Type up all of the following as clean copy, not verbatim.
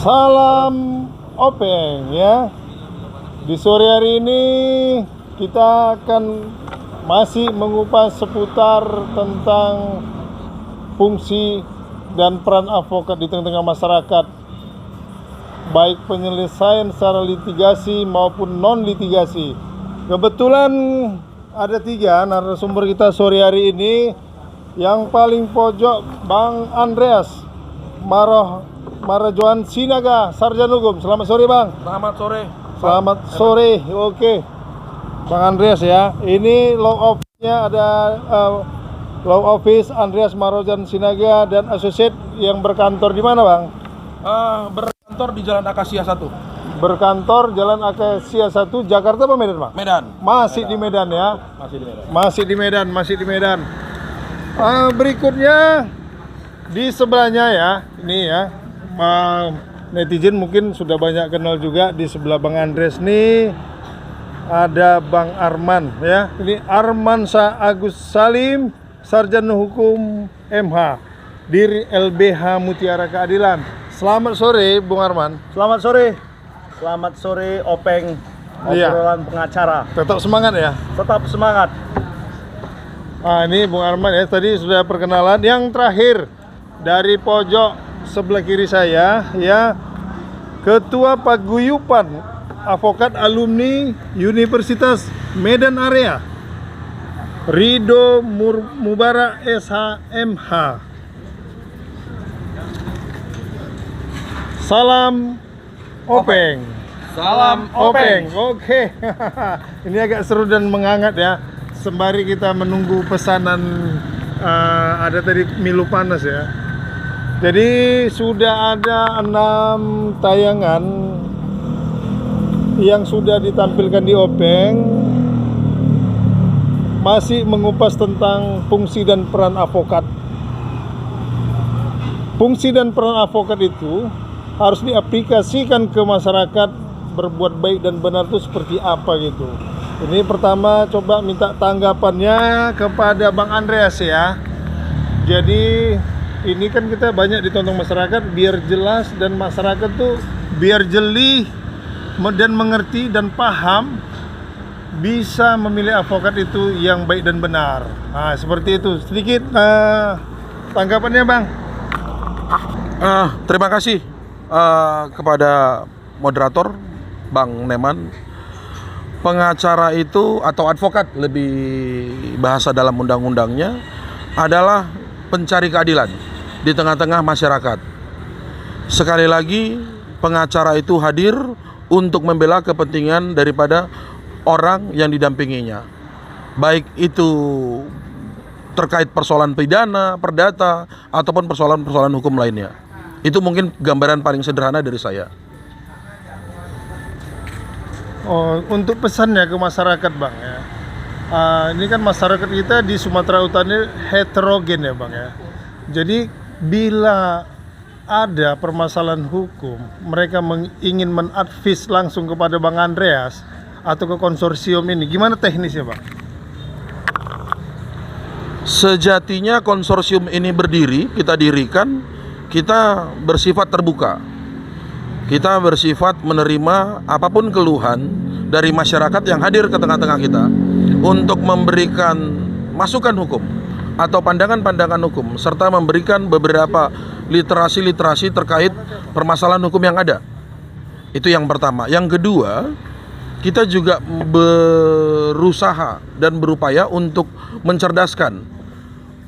Salam Openg ya. Di sore hari ini kita akan masih mengupas seputar tentang fungsi dan peran advokat di tengah-tengah masyarakat, baik penyelesaian secara litigasi maupun non litigasi. Kebetulan ada 3 narasumber kita sore hari ini. Yang paling pojok Bang Andreas Marajoan Sinaga, Sarjana Hukum. Selamat sore Bang. Selamat sore. Selamat sore. Oke, Bang Andreas ya. Ini law office-nya ada law office Andreas Marajoan Sinaga dan associate yang berkantor di mana Bang? Berkantor di Jalan Akasia 1. Berkantor Jalan Akasia 1, Jakarta apa Medan Bang? Medan. Masih di Medan ya. Masih di Medan. Masih di Medan. Berikutnya di sebelahnya ya, ini ya, netizen mungkin sudah banyak kenal juga. Di sebelah Bang Andres nih ada Bang Arman ya. Ini Arman Agus Salim, Sarjana Hukum MH, Dir LBH Mutiara Keadilan. Selamat sore Bung Arman. Selamat sore. Selamat sore Openg, obrolan pengacara. Tetap semangat ya. Tetap semangat. Ini Bung Arman ya, tadi sudah perkenalan. Yang terakhir dari pojok sebelah kiri saya ya, Ketua Paguyuban Advokat Alumni Universitas Medan Area, Ridho Mubarak SHMH. Salam Openg. Salam Openg. Oke. Ini agak seru dan menghangat ya. Sembari kita menunggu pesanan, ada tadi Milu panas ya. Jadi sudah ada 6 tayangan yang sudah ditampilkan di Openg, masih mengupas tentang fungsi dan peran advokat. Fungsi dan peran advokat itu harus diaplikasikan ke masyarakat. Berbuat baik dan benar itu seperti apa gitu. Ini pertama coba minta tanggapannya kepada Bang Andreas ya. Jadi ini kan kita banyak ditonton masyarakat biar jelas, dan masyarakat tuh biar jeli dan mengerti dan paham, bisa memilih advokat itu yang baik dan benar. Nah, seperti itu. Sedikit tanggapannya Bang. Terima kasih kepada moderator Bang Neman. Pengacara itu atau advokat, lebih bahasa dalam undang-undangnya, adalah pencari keadilan di tengah-tengah masyarakat. Sekali lagi, pengacara itu hadir untuk membela kepentingan daripada orang yang didampinginya, baik itu terkait persoalan pidana, perdata, ataupun persoalan-persoalan hukum lainnya. Itu mungkin gambaran paling sederhana dari saya. Untuk pesannya ke masyarakat Bang ya, ini kan masyarakat kita di Sumatera Utara heterogen ya Bang ya. Jadi bila ada permasalahan hukum, mereka ingin menadvis langsung kepada Bang Andreas atau ke konsorsium ini, gimana teknisnya Bang? Sejatinya konsorsium ini berdiri, kita dirikan, kita bersifat terbuka. Kita bersifat menerima apapun keluhan dari masyarakat yang hadir ke tengah-tengah kita untuk memberikan masukan hukum atau pandangan-pandangan hukum, serta memberikan beberapa literasi-literasi terkait permasalahan hukum yang ada. Itu yang pertama. Yang kedua, kita juga berusaha dan berupaya untuk mencerdaskan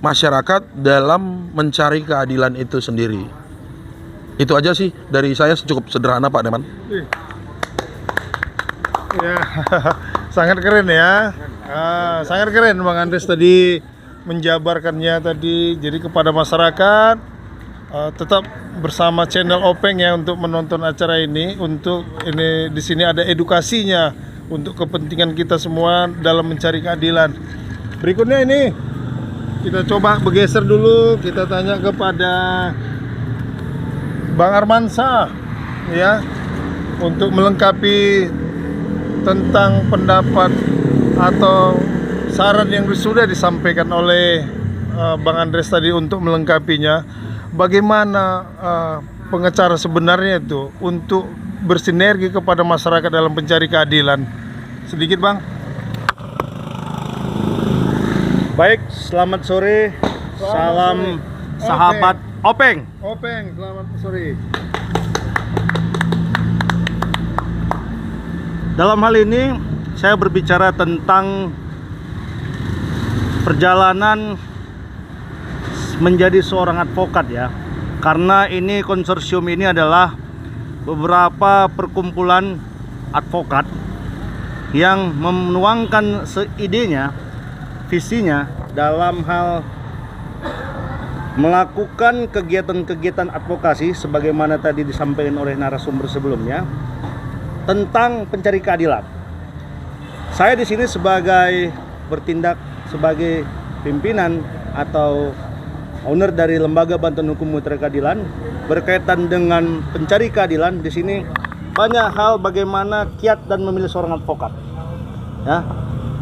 masyarakat dalam mencari keadilan itu sendiri. Itu aja sih dari saya, cukup sederhana Pak Neman. Ya, sangat keren ya. Sangat keren Bang Andres tadi menjabarkannya tadi. Jadi kepada masyarakat, tetap bersama channel Openg ya untuk menonton acara ini. Untuk ini di sini ada edukasinya untuk kepentingan kita semua dalam mencari keadilan. Berikutnya ini kita coba bergeser dulu, kita tanya kepada Bang Armansa ya, untuk melengkapi tentang pendapat atau saran yang sudah disampaikan oleh Bang Andres tadi untuk melengkapinya, bagaimana pengacara sebenarnya itu untuk bersinergi kepada masyarakat dalam mencari keadilan. Sedikit Bang. Baik, selamat sore. Salam sore. sahabat Openg. Openg, selamat sore. Dalam hal ini saya berbicara tentang perjalanan menjadi seorang advokat ya. Karena ini konsorsium ini adalah beberapa perkumpulan advokat yang menuangkan idenya, visinya dalam hal melakukan kegiatan-kegiatan advokasi sebagaimana tadi disampaikan oleh narasumber sebelumnya tentang pencari keadilan. Saya di sini sebagai bertindak sebagai pimpinan atau owner dari Lembaga Bantuan Hukum Mutiara Keadilan berkaitan dengan pencari keadilan. Di sini banyak hal bagaimana kiat dan memilih seorang advokat. Ya.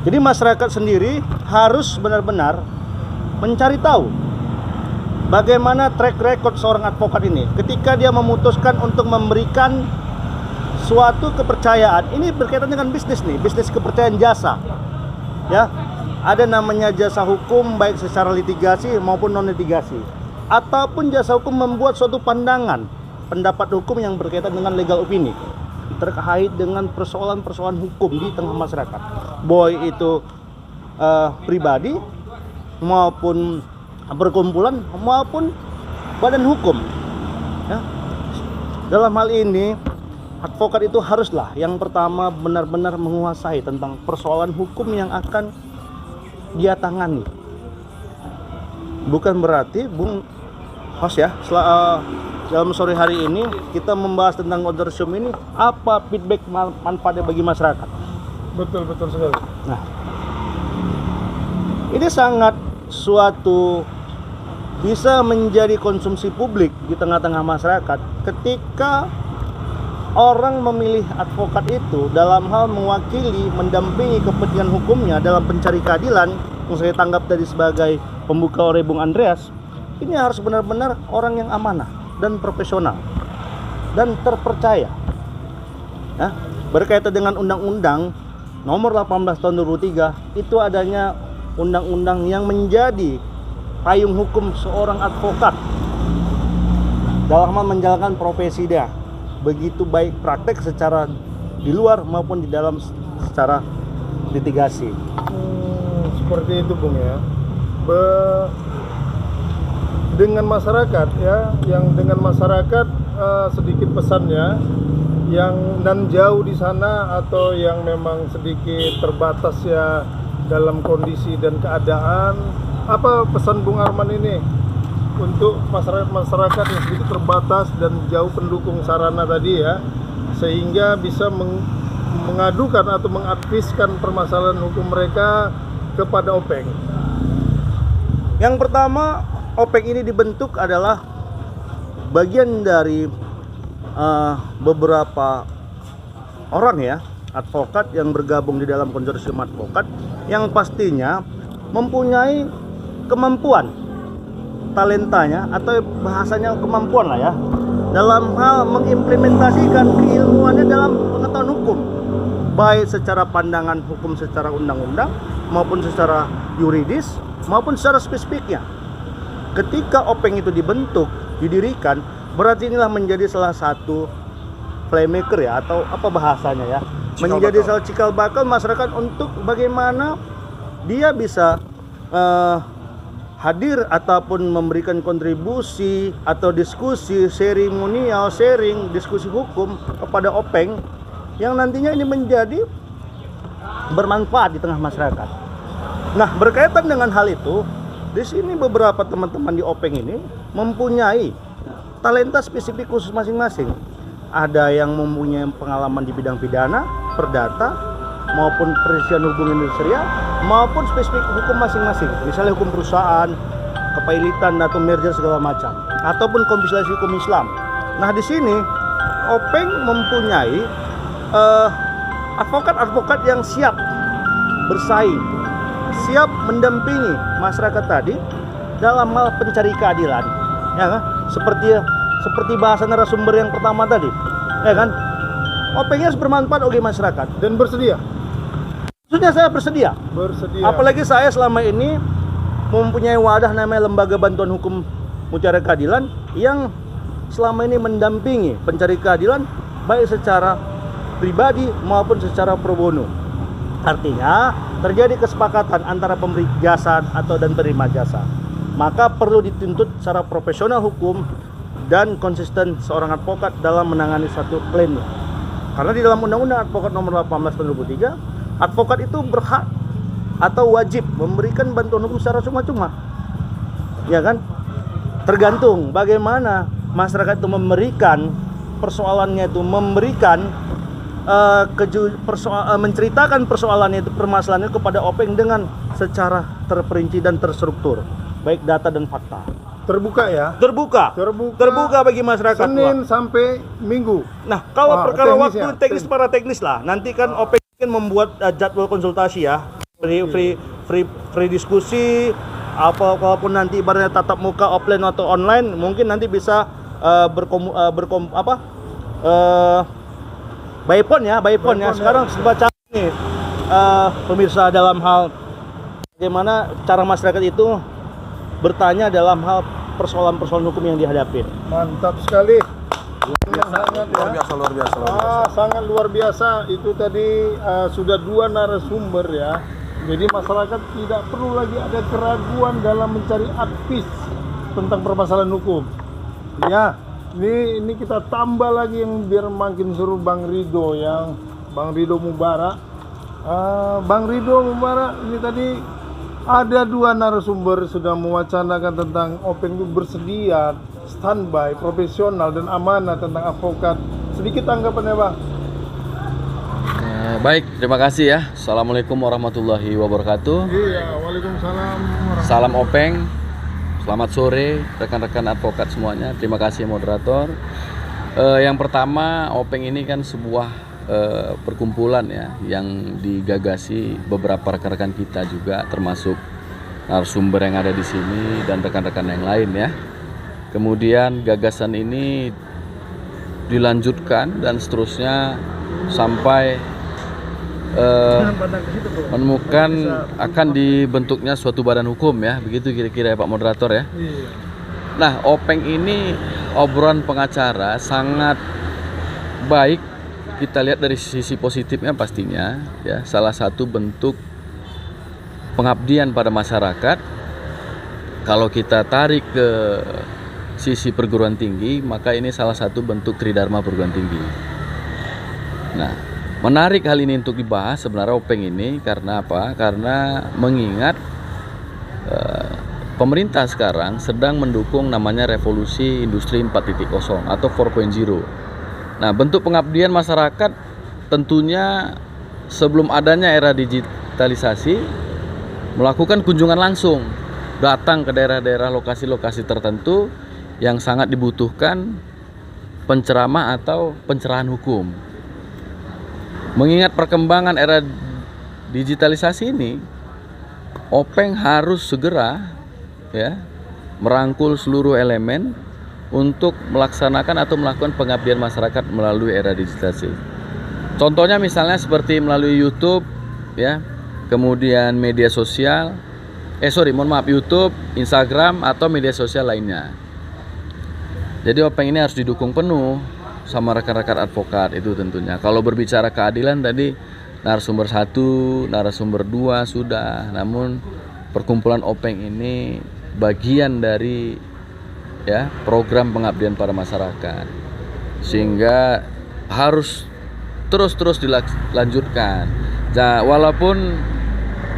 Jadi masyarakat sendiri harus benar-benar mencari tahu bagaimana track record seorang advokat ini ketika dia memutuskan untuk memberikan suatu kepercayaan. Ini berkaitan dengan bisnis nih, bisnis kepercayaan jasa. Ya. Ada namanya jasa hukum baik secara litigasi maupun non litigasi, ataupun jasa hukum membuat suatu pandangan, pendapat hukum yang berkaitan dengan legal opini terkait dengan persoalan-persoalan hukum di tengah masyarakat, baik itu pribadi maupun perkumpulan maupun badan hukum. Ya. Dalam hal ini advokat itu haruslah yang pertama benar-benar menguasai tentang persoalan hukum yang akan dia tangani. Bukan berarti Bung host ya, dalam sore hari ini kita membahas tentang konsorsium ini, apa feedback manfaatnya bagi masyarakat. Betul sekali. Nah, ini sangat suatu bisa menjadi konsumsi publik di tengah-tengah masyarakat ketika orang memilih advokat itu dalam hal mewakili, mendampingi kepentingan hukumnya dalam pencari keadilan, yang saya tanggap tadi sebagai pembuka oleh Bung Andreas. Ini harus benar-benar orang yang amanah dan profesional dan terpercaya. Ya, berkaitan dengan Undang-Undang Nomor 18 Tahun 2003, itu adanya undang-undang yang menjadi payung hukum seorang advokat dalam hal menjalankan profesi dia, begitu baik praktek secara di luar maupun di dalam secara litigasi. Seperti itu Bung ya. Dengan masyarakat ya, yang dengan masyarakat sedikit pesannya yang nan jauh di sana atau yang memang sedikit terbatas ya dalam kondisi dan keadaan, apa pesan Bung Arman ini untuk masyarakat yang sedikit terbatas dan jauh pendukung sarana tadi ya, sehingga bisa mengadukan atau mengadviskan permasalahan hukum mereka kepada Openg? Yang pertama, Openg ini dibentuk adalah bagian dari beberapa orang ya, advokat yang bergabung di dalam konsorsium advokat yang pastinya mempunyai kemampuan, talentanya atau bahasanya kemampuan lah ya, dalam hal mengimplementasikan keilmuannya dalam pengetahuan hukum, baik secara pandangan hukum secara undang-undang maupun secara yuridis maupun secara spesifiknya. Ketika Openg itu dibentuk, didirikan, berarti inilah menjadi salah satu playmaker ya, atau apa bahasanya ya, menjadi salah cikal bakal masyarakat untuk bagaimana dia bisa hadir ataupun memberikan kontribusi atau diskusi seremonial, sharing diskusi hukum kepada Openg yang nantinya ini menjadi bermanfaat di tengah masyarakat. Nah, berkaitan dengan hal itu, di sini beberapa teman-teman di Openg ini mempunyai talenta spesifik khusus masing-masing. Ada yang mempunyai pengalaman di bidang pidana, perdata, maupun perizinan hubungan industrial, maupun spesifik hukum masing-masing. Misalnya hukum perusahaan, kepailitan atau merger segala macam, ataupun kompilasi hukum Islam. Nah, di sini Openg mempunyai advokat-advokat yang siap bersaing, siap mendampingi masyarakat tadi dalam hal pencari keadilan, ya kan? Seperti bahasa narasumber yang pertama tadi, ya kan? Opengnya harus bermanfaat bagi masyarakat. Dan bersedia. Sudah saya bersedia. Apalagi saya selama ini mempunyai wadah namanya Lembaga Bantuan Hukum Mencari Keadilan yang selama ini mendampingi pencari keadilan baik secara pribadi maupun secara pro bono. Artinya terjadi kesepakatan antara pemberi jasa dan penerima jasa. Maka perlu dituntut secara profesional hukum dan konsisten seorang advokat dalam menangani suatu klaim. Karena di dalam Undang-Undang Advokat Nomor 18 Tahun 2003, advokat itu berhak atau wajib memberikan bantuan hukum secara cuma-cuma. Ya kan? Tergantung bagaimana masyarakat itu memberikan persoalannya itu menceritakan persoalannya itu permasalahannya kepada Openg dengan secara terperinci dan terstruktur, baik data dan fakta. Terbuka ya? Terbuka bagi masyarakat. Senin sampai Minggu. Nah, kalau perkara teknisnya. waktu para teknis lah. Nanti kan Openg membuat jadwal konsultasi ya. Free diskusi, apapun nanti ibaratnya tatap muka offline atau online, mungkin nanti bisa by phone ya. Sekarang serba canggih nih, pemirsa, dalam hal bagaimana cara masyarakat itu bertanya dalam hal persoalan-persoalan hukum yang dihadapi. Mantap sekali. Luar biasa. Sangat luar biasa. Itu tadi sudah 2 narasumber ya. Jadi masyarakat tidak perlu lagi ada keraguan dalam mencari advis tentang permasalahan hukum. Ya, ini kita tambah lagi yang biar makin seru, Bang Ridho Mubarak. Bang Ridho Mubarak ini tadi ada 2 narasumber sudah mewacanakan tentang Openg itu bersedia, standby, profesional dan amanah tentang advokat. Sedikit tanggapannya, Bang. Baik, terima kasih ya. Assalamualaikum warahmatullahi wabarakatuh. Iya, waalaikumsalam. Salam Openg. Selamat sore rekan-rekan advokat semuanya. Terima kasih moderator. Yang pertama, Openg ini kan sebuah perkumpulan ya yang digagasi beberapa rekan-rekan kita juga, termasuk narasumber yang ada di sini dan rekan-rekan yang lain ya. Kemudian gagasan ini dilanjutkan dan seterusnya sampai menemukan akan dibentuknya suatu badan hukum ya, begitu kira-kira ya Pak Moderator ya. Nah, Openg ini obrolan pengacara sangat baik, kita lihat dari sisi positifnya pastinya ya, salah satu bentuk pengabdian pada masyarakat. Kalau kita tarik ke sisi perguruan tinggi, maka ini salah satu bentuk tridharma perguruan tinggi. Nah, menarik hal ini untuk dibahas sebenarnya Openg ini karena apa? Karena mengingat pemerintah sekarang sedang mendukung namanya revolusi industri 4.0 atau 4.0. Nah, bentuk pengabdian masyarakat tentunya sebelum adanya era digitalisasi melakukan kunjungan langsung, datang ke daerah-daerah lokasi-lokasi tertentu yang sangat dibutuhkan penceramah atau pencerahan hukum. Mengingat perkembangan era digitalisasi ini, Openg harus segera ya merangkul seluruh elemen untuk melaksanakan atau melakukan pengabdian masyarakat melalui era digitalisasi. Contohnya misalnya seperti melalui YouTube ya, kemudian media sosial, YouTube, Instagram atau media sosial lainnya. Jadi Openg ini harus didukung penuh sama rekan-rekan advokat itu tentunya. Kalau berbicara keadilan tadi narasumber 1, narasumber 2 sudah, namun perkumpulan Openg ini bagian dari ya program pengabdian pada masyarakat, sehingga harus terus dilanjutkan. Nah, walaupun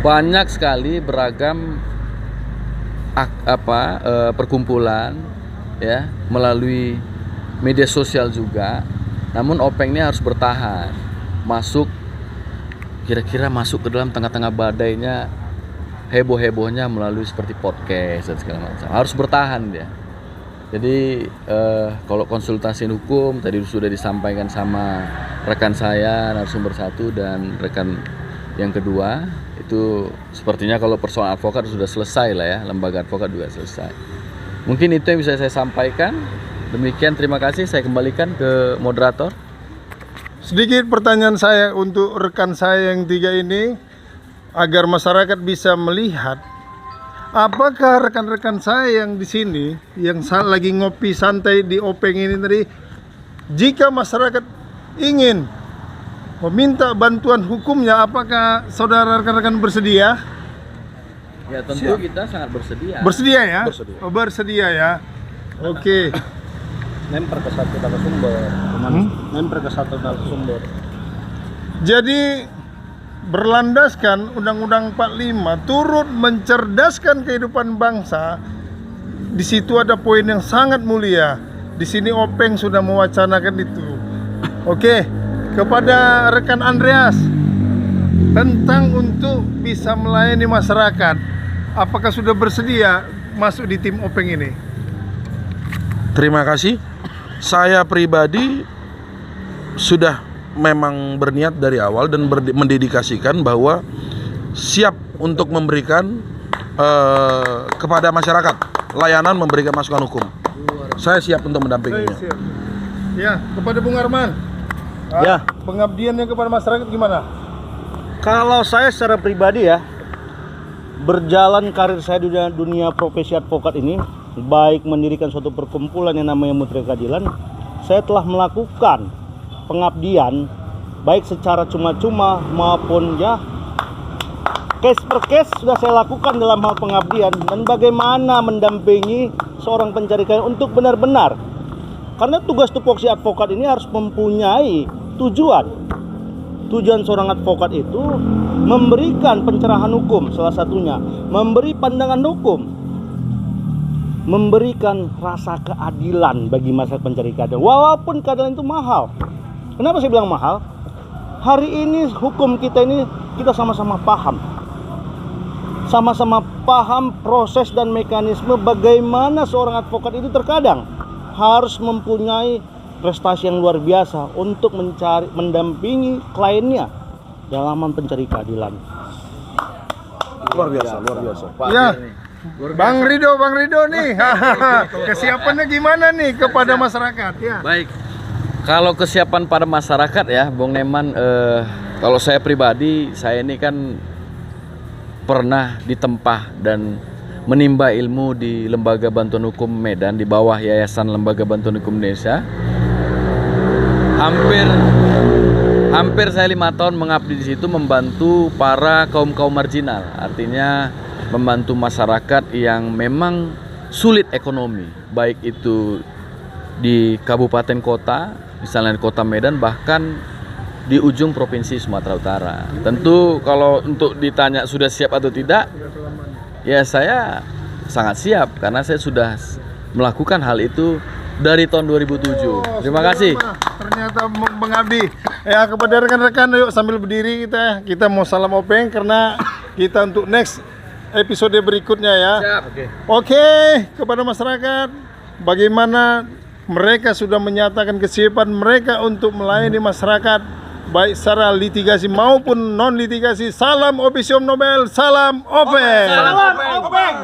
banyak sekali beragam perkumpulan ya melalui media sosial juga, namun Openg ini harus bertahan, kira-kira masuk ke dalam tengah-tengah badainya heboh-hebohnya melalui seperti podcast dan segala macam. Harus bertahan dia. Jadi kalau konsultasi hukum tadi sudah disampaikan sama rekan saya narasumber 1 dan rekan yang kedua Itu sepertinya kalau persoalan advokat sudah selesai lah ya, lembaga advokat juga selesai. Mungkin itu yang bisa saya sampaikan. Demikian, terima kasih. Saya kembalikan ke moderator. Sedikit pertanyaan saya untuk rekan saya yang 3 ini, agar masyarakat bisa melihat, apakah rekan-rekan saya yang di sini, yang lagi ngopi santai di Openg ini tadi, jika masyarakat ingin meminta bantuan hukumnya, apakah saudara rekan-rekan bersedia? Ya tentu kita sangat bersedia. Bersedia ya? Bersedia. Oh, bersedia ya. Oke. Nemper ke satu narasumber. Nemper ke satu narasumber. Jadi berlandaskan Undang-Undang 45 turut mencerdaskan kehidupan bangsa. Di situ ada poin yang sangat mulia. Di sini Openg sudah mewacanakan itu. Oke, kepada rekan Andreas tentang untuk bisa melayani masyarakat, apakah sudah bersedia masuk di tim Openg ini? Terima kasih. Saya pribadi sudah memang berniat dari awal dan mendedikasikan bahwa siap untuk memberikan kepada masyarakat layanan memberikan masukan hukum. Saya siap untuk mendampinginya. Ya, kepada Bung Arman. Ya. Pengabdiannya kepada masyarakat gimana? Kalau saya secara pribadi ya, berjalan karir saya di dunia profesi advokat ini, baik mendirikan suatu perkumpulan yang namanya Mutiara Keadilan, saya telah melakukan pengabdian baik secara cuma-cuma maupun ya case per case sudah saya lakukan dalam hal pengabdian, dan bagaimana mendampingi seorang pencari keadilan untuk benar-benar, karena tugas tupoksi advokat ini harus mempunyai tujuan seorang advokat itu memberikan pencerahan hukum, salah satunya memberi pandangan hukum, memberikan rasa keadilan bagi masyarakat pencari keadilan, walaupun keadilan itu mahal. Kenapa saya bilang mahal? Hari ini hukum kita ini kita sama-sama paham proses dan mekanisme bagaimana seorang advokat itu terkadang harus mempunyai prestasi yang luar biasa untuk mendampingi kliennya dalam mencari keadilan. Luar biasa. Ya, Bang Rido nih, kesiapannya gimana nih kepada masyarakat? Ya. Baik. Kalau kesiapan pada masyarakat ya, Bung Neman, kalau saya pribadi, saya ini kan pernah ditempa dan menimba ilmu di Lembaga Bantuan Hukum Medan di bawah Yayasan Lembaga Bantuan Hukum Indonesia. Hampir saya 5 tahun mengabdi di situ, membantu para kaum marginal, artinya membantu masyarakat yang memang sulit ekonomi, baik itu di kabupaten kota, misalnya di kota Medan, bahkan di ujung provinsi Sumatera Utara. Tentu kalau untuk ditanya sudah siap atau tidak, ya saya sangat siap karena saya sudah melakukan hal itu dari tahun 2007. Terima kasih. Ternyata mengabdi. Ya, kepada rekan-rekan, yuk sambil berdiri kita mau salam Openg karena kita untuk next episode berikutnya ya. Siap. Oke, kepada masyarakat, bagaimana mereka sudah menyatakan kesiapan mereka untuk melayani masyarakat baik secara litigasi maupun non litigasi. Salam Opisium Nobel, salam Openg. Salam Openg.